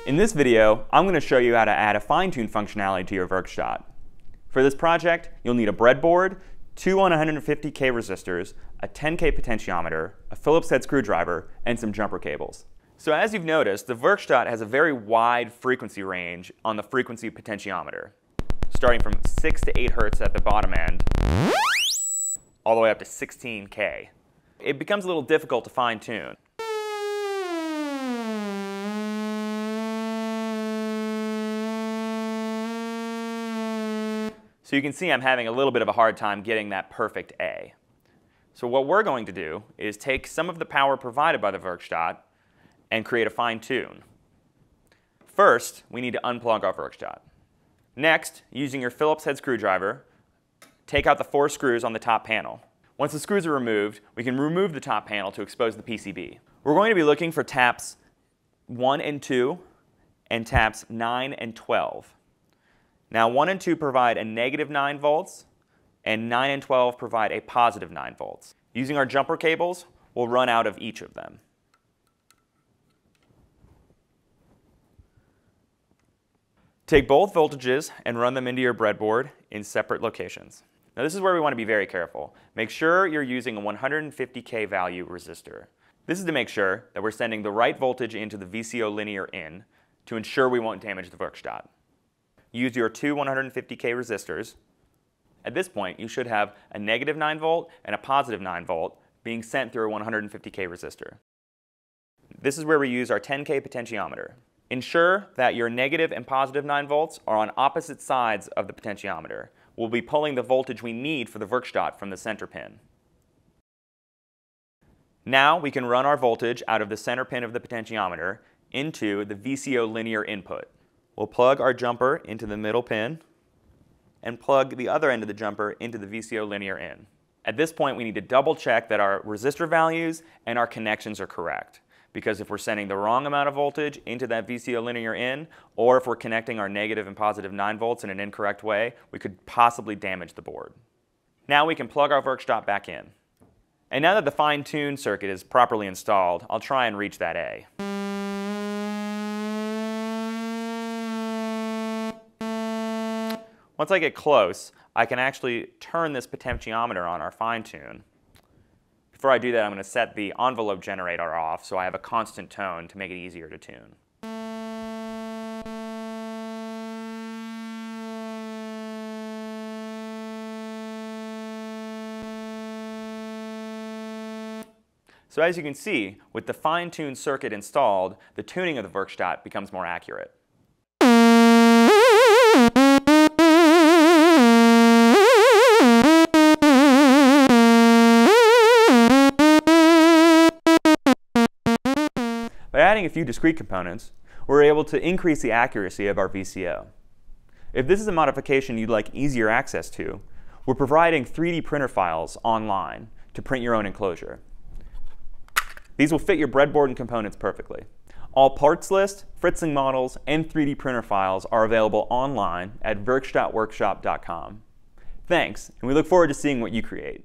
In this video, I'm going to show you how to add a fine-tune functionality to your Werkstatt. For this project, you'll need a breadboard, two 150K resistors, a 10K potentiometer, a Phillips head screwdriver, and some jumper cables. So as you've noticed, the Werkstatt has a very wide frequency range on the frequency potentiometer, starting from 6 to 8 Hertz at the bottom end, all the way up to 16K. It becomes a little difficult to fine-tune. So you can see I'm having a little bit of a hard time getting that perfect A. So what we're going to do is take some of the power provided by the Werkstatt and create a fine tune. First, we need to unplug our Werkstatt. Next, using your Phillips head screwdriver, take out the 4 screws on the top panel. Once the screws are removed, we can remove the top panel to expose the PCB. We're going to be looking for taps 1 and 2 and taps 9 and 12. Now 1 and 2 provide a negative 9 volts, and 9 and 12 provide a positive 9 volts. Using our jumper cables, we'll run out of each of them. Take both voltages and run them into your breadboard in separate locations. Now this is where we want to be very careful. Make sure you're using a 150K value resistor. This is to make sure that we're sending the right voltage into the VCO linear in to ensure we won't damage the Werkstatt. Use your two 150K resistors. At this point, you should have a negative 9 volt and a positive 9 volt being sent through a 150K resistor. This is where we use our 10K potentiometer. Ensure that your negative and positive 9 volts are on opposite sides of the potentiometer. We'll be pulling the voltage we need for the Werkstatt from the center pin. Now we can run our voltage out of the center pin of the potentiometer into the VCO linear input. We'll plug our jumper into the middle pin and plug the other end of the jumper into the VCO linear in. At this point, we need to double check that our resistor values and our connections are correct. Because if we're sending the wrong amount of voltage into that VCO linear in, or if we're connecting our negative and positive 9 volts in an incorrect way, we could possibly damage the board. Now we can plug our Werkstatt back in. And now that the fine-tune circuit is properly installed, I'll try and reach that A. Once I get close, I can actually turn this potentiometer on our fine tune. Before I do that, I'm going to set the envelope generator off so I have a constant tone to make it easier to tune. So as you can see, with the fine-tuned circuit installed, the tuning of the Werkstatt becomes more accurate. By adding a few discrete components, we're able to increase the accuracy of our VCO. If this is a modification you'd like easier access to, we're providing 3D printer files online to print your own enclosure. These will fit your breadboard and components perfectly. All parts list, fritzing models, and 3D printer files are available online at werkstattworkshop.com. Thanks, and we look forward to seeing what you create.